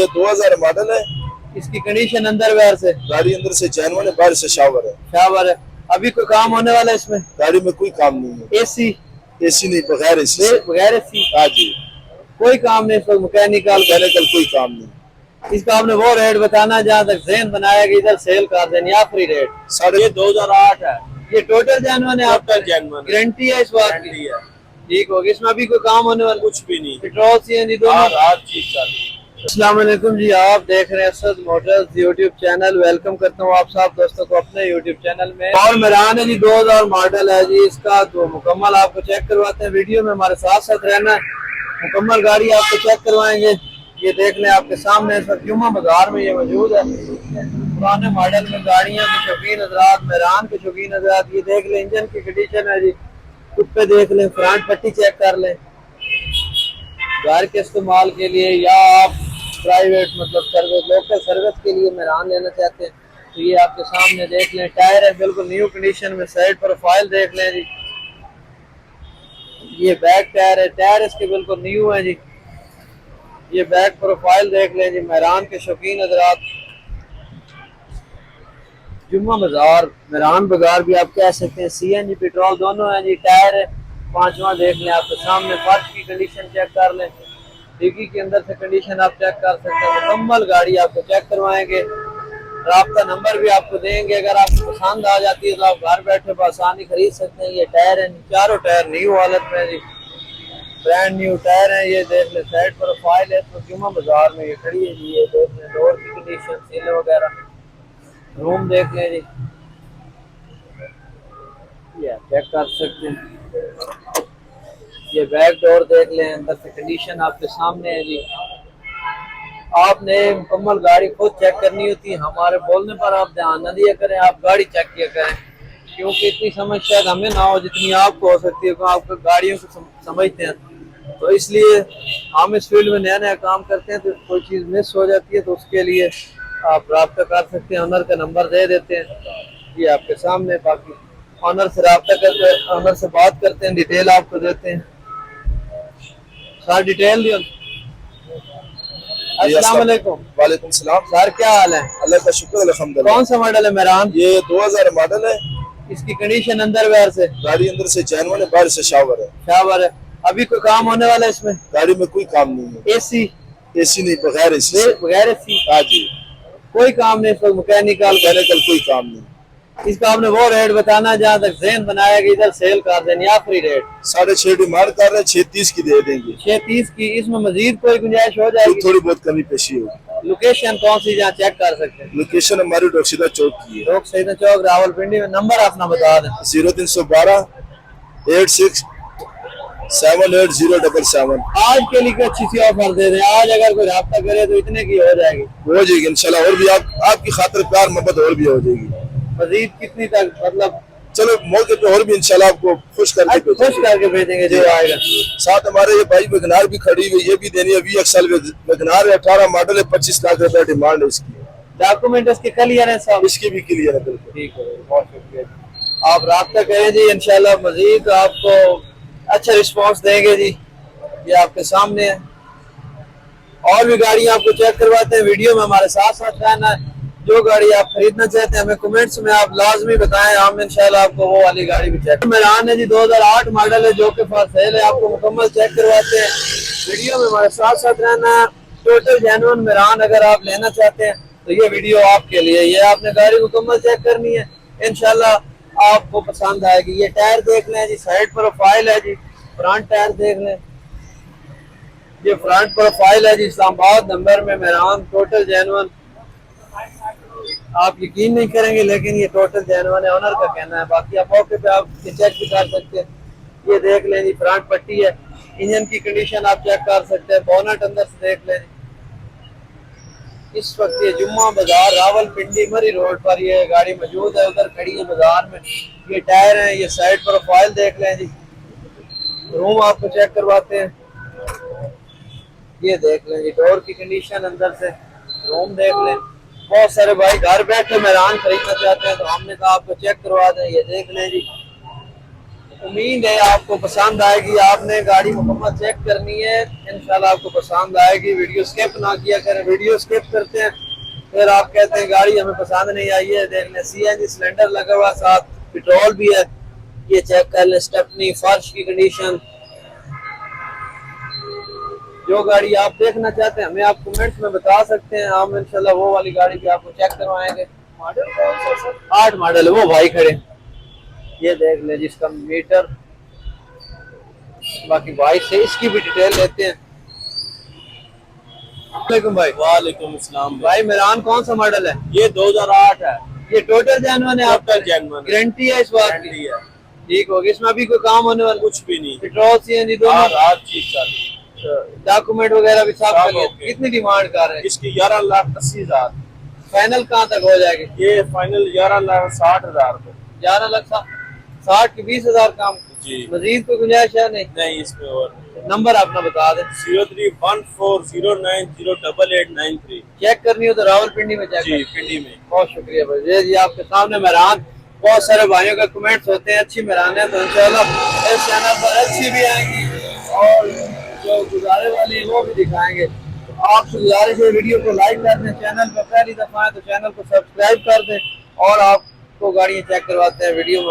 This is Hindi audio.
ये 2000 मॉडल है। इसकी कंडीशन अंदर बाहर से? गाड़ी अंदर से जैनवन है, बाहर से शावर है। शावर है। अभी कोई काम होने वाला है इसमें? गाड़ी में कोई काम नहीं है। एसी? एसी नहीं, बगैर एसी से। बगैर एसी? हाँ जी। कोई काम नहीं इसमें? मैकेनिकल कोई काम नहीं। इसका आपने वो रेट बताना जहाँ तक जहन बनाया कि इधर सेल कर देनी, आखिरी रेट? साढ़े 2008 है। ये टोटल जेन्युइन है आपका? गारंटी है इस बात की? ठीक होगी। इसमें अभी कोई काम होने वाला? कुछ भी नहीं। पेट्रोल सीएनजी दोनों? हर चीज चालू। अस्सलाम वालेकुम जी, आप देख रहे हैं Asad Motors YouTube channel. Welcome करता हूँ आप सब दोस्तों को अपने यूट्यूब चैनल में। और मेरान है जी, 2000 मॉडल है जी इसका। तो मुकम्मल आपको चेक करवाते हैं, वीडियो में हमारे साथ साथ रहना है। मुकम्मल गाड़ी आपको चेक करवाएंगे। ये देख लें आपके सामने इस वक्त जुम्मा बाजार में ये मौजूद है। पुराने मॉडल में गाड़ियाँ के शौकीन हजरात, मेरान के शौकीन हजरात, ये देख लें इंजन की कंडीशन है जी। कुत्ते देख लें, फ्रंट पट्टी चेक कर लें। घर के इस्तेमाल के लिए या आप प्राइवेट मतलब सर्विस, लोकल सर्विस के लिए मेरान लेना चाहते हैं तो ये आपके सामने देख लें। टायर है बिल्कुल न्यू कंडीशन में। साइड प्रोफाइल देख लें जी, ये बैक टायर है। टायर इसके बिल्कुल न्यू है जी। ये बैक प्रोफाइल देख लें जी। मेरान के शौकीन हजरात, जुम्मा बाजार, मेरान बाजार भी आप कह सकते हैं। सीएनजी पेट्रोल दोनों है जी। टायर है पांचवा देख लें आपके सामने। फर्श की कंडीशन चेक कर लें, डिग्गी के अंदर से कंडीशन आप चेक कर सकते हैं। मुकम्मल गाड़ी आपको चेक करवाएंगे। राब्ता नंबर भी आपको देंगे। अगर आपको पसंद आ जाती है तो आप घर बैठे आसानी खरीद सकते हैं। ये टायर है, चारों टायर न्यू हालत में जी, ब्रांड न्यू टायर है। ये देख ले साइड प्रोफाइल है तो जुम्मा बाजार में ये खड़ी है जी। ये देख लें डोर की कंडीशन, सील वगैरह, रूम देख लें जी, ये चेक कर सकते हैं। ये बैक डोर देख लें, अंदर से कंडीशन आपके सामने है जी। आपने मुकम्मल गाड़ी खुद चेक करनी होती है, हमारे बोलने पर आप ध्यान न दिया करें, आप गाड़ी चेक किया करें। क्योंकि इतनी समझ शायद हमें ना हो जितनी आपको हो सकती है। आप गाड़ियों को समझते हैं तो इसलिए हम इस फील्ड में नया नया काम करते हैं तो कोई चीज़ मिस हो जाती है तो उसके लिए आप रब्ता कर सकते हैं। ऑनर का नंबर दे देते हैं, ये आपके सामने। बाकी ऑनर से रब्ता करते हैं, ऑनर से बात करते हैं, डिटेल आपको देते हैं। सर डिटेल दियो। अस्सलाम वालेकुम। वालेकुम सलाम। सर क्या हाल है? अल्लाह का शुक्र अल्हम्दुलिल्लाह। कौन सा मॉडल है मेरान? ये 2000 मॉडल है। इसकी कंडीशन अंदर बाहर से? गाड़ी अंदर से जैनवन है, बाहर से शावर है। शावर है। अभी कोई काम होने वाला है इसमें? गाड़ी में कोई काम नहीं है। एसी? एसी नहीं, बगैर एसी से। बगैर एसी? हाँ जी। कोई काम नहीं इसमें? मैकेनिकल कोई काम नहीं। इसका आपने वो रेट बताना जहाँ तक जहन बनाया कि इधर सेल कर देनी, आखिरी रेट? 6.5 डिमांड कर रहे हैं, 6.30 की दे देंगे। 6.30 की? इसमें मजीद कोई गुंजाइश हो जाएगी? थोड़ी बहुत कमी पेशी होगी। लोकेशन कौन सी जहाँ चेक कर सकते हैं? लोकेशन हमारी डोकसीदा चौक की है। डोकसीदा चौक, रावलपिंडी में। नंबर अपना बता दें। 0312 86 78077। आज के लिए अच्छी सी ऑफर दे दें, आज अगर कोई रब्ता करे तो इतने की हो जाएगी? हो जाएगी इंशाल्लाह। और भी आपकी खातिर प्यार मोहब्बत और भी हो जाएगी। मजीद कितनी तक मतलब? चलो मौके पे और भी इंशाल्लाह आपको खुश करके भेजेंगे जो आएगा। साथ हमारे ये भाई वैगनार भी खड़ी हुई, ये भी देनी है। VXL वैगनार है, 18 मॉडल है, 25 लाख रुपए डिमांड है इसकी। डॉक्यूमेंट इसके क्लियर है सब? इसकी भी क्लियर है बिल्कुल। ठीक है, बहुत शुक्रिया। आप राब्ता करें जी, इंशाल्लाह मजीद आपको अच्छा रिस्पांस देंगे जी। ये आपके सामने है। और भी गाड़ियां आपको चेक करवाते हैं, वीडियो में हमारे साथ साथ रहना है। जो गाड़ी आप खरीदना चाहते हैं हमें कमेंट्स में आप लाजमी बताएं, हम इंशाल्लाह आपको वो वाली गाड़ी भी चेक। मेरान है जी, 2008 मॉडल है, जो के पास सेल है। आपको मुकम्मल चेक करवाते हैं, वीडियो में हमारे साथ साथ रहना है। टोटल जेन्युइन मेरान अगर आप लेना चाहते हैं तो ये वीडियो आपके लिए। ये आपने गाड़ी मुकम्मल चेक करनी है, इंशाल्लाह आपको पसंद आएगी। ये टायर देख लें जी, साइड प्रोफाइल है जी। फ्रंट टायर देख लें, ये फ्रंट प्रोफाइल है जी। इस्लामाबाद नंबर में मेरान, टोटल जेन्युइन। आप यकीन नहीं करेंगे लेकिन ये टोटल जेन्युइन है, ऑनर का कहना है। बाकी आप मौके पे आप चेक भी कर सकते हैं। ये देख लें जी, फ्रंट पट्टी है। इंजन की कंडीशन आप चेक कर सकते हैं। बोनट अंदर से देख लें। इस वक्त ये जुम्मा बाजार रावलपिंडी मरी रोड पर ये गाड़ी मौजूद है, उधर खड़ी है बाजार में। ये टायर है, ये साइड प्रोफाइल देख लें जी। रूम आपको चेक करवाते हैं, ये देख लें जी। डोर की कंडीशन अंदर से, रूम देख लें। बहुत सारे भाई घर बैठे मेरान खरीदना चाहते हैं तो हमने कहा आपको चेक करवा दें। ये देख लें जी, उम्मीद है आपको पसंद आएगी। आपने गाड़ी मुकम्मल चेक करनी है, इंशाल्लाह आपको पसंद आएगी। वीडियो स्किप ना किया करें, वीडियो स्किप करते हैं फिर आप कहते हैं गाड़ी हमें पसंद नहीं आई है। देख लें CNG सिलेंडर लगा हुआ, साथ पेट्रोल भी है, ये चेक कर लें। स्टेपनी, फर्श की कंडीशन, जो गाड़ी आप देखना चाहते हैं हमें आप कमेंट्स में बता सकते हैं, हम इंशाल्लाह वो वाली गाड़ी भी आपको चेक करवाएंगे। मॉडल कौन सा सर? 8 मॉडल है, वो भाई खड़े, ये देख ले जिसका मीटर। बाकी भाई से इसकी भी डिटेल लेते हैं। वालेकुम भाई। वालेकुम अस्सलाम भाई मेरान कौन सा मॉडल है? ये 2008 है। ये टोटल जेन्युइन है आपका? टोटल जेन्युइन है। गारंटी है इस बात गारंटी की? है। ठीक होगी, इसमें अभी कोई काम होने वाला? कुछ भी नहीं, पेट्रोल CNG दोनों? हर चीज चालू। डॉक्यूमेंट वगैरह भी सब सब कर लिए। ओके। कितनी डिमांड कर रहे हैं? इसकी 11,80,000। फाइनल कहाँ तक हो जाएगी? ये फाइनल 11,60,000 पे। 11,60,000 की 20,000 काम। जी। मजीद कोई गुंजाइश है? नहीं। नहीं, इसमें और नंबर अपना बता दें। 0314090893। चेक करनी हो तो रावलपिंडी में चेक जी, करें। पिंडी में। बहुत शुक्रिया भाई। ये जी आपके सामने मेहरान, बहुत सारे भाइयों का कमेंट्स होते हैं, अच्छी मेहरान है तो इंशाल्लाह इस चैनल पर अच्छी भी आएंगी और जो गुजारे वाली है वो भी दिखाएंगे। तो आपसे गुजारिश है वीडियो को लाइक कर दें, चैनल पर पहली दफा है तो चैनल को सब्सक्राइब कर दें और आपको गाड़ियाँ चेक करवाते हैं वीडियो में।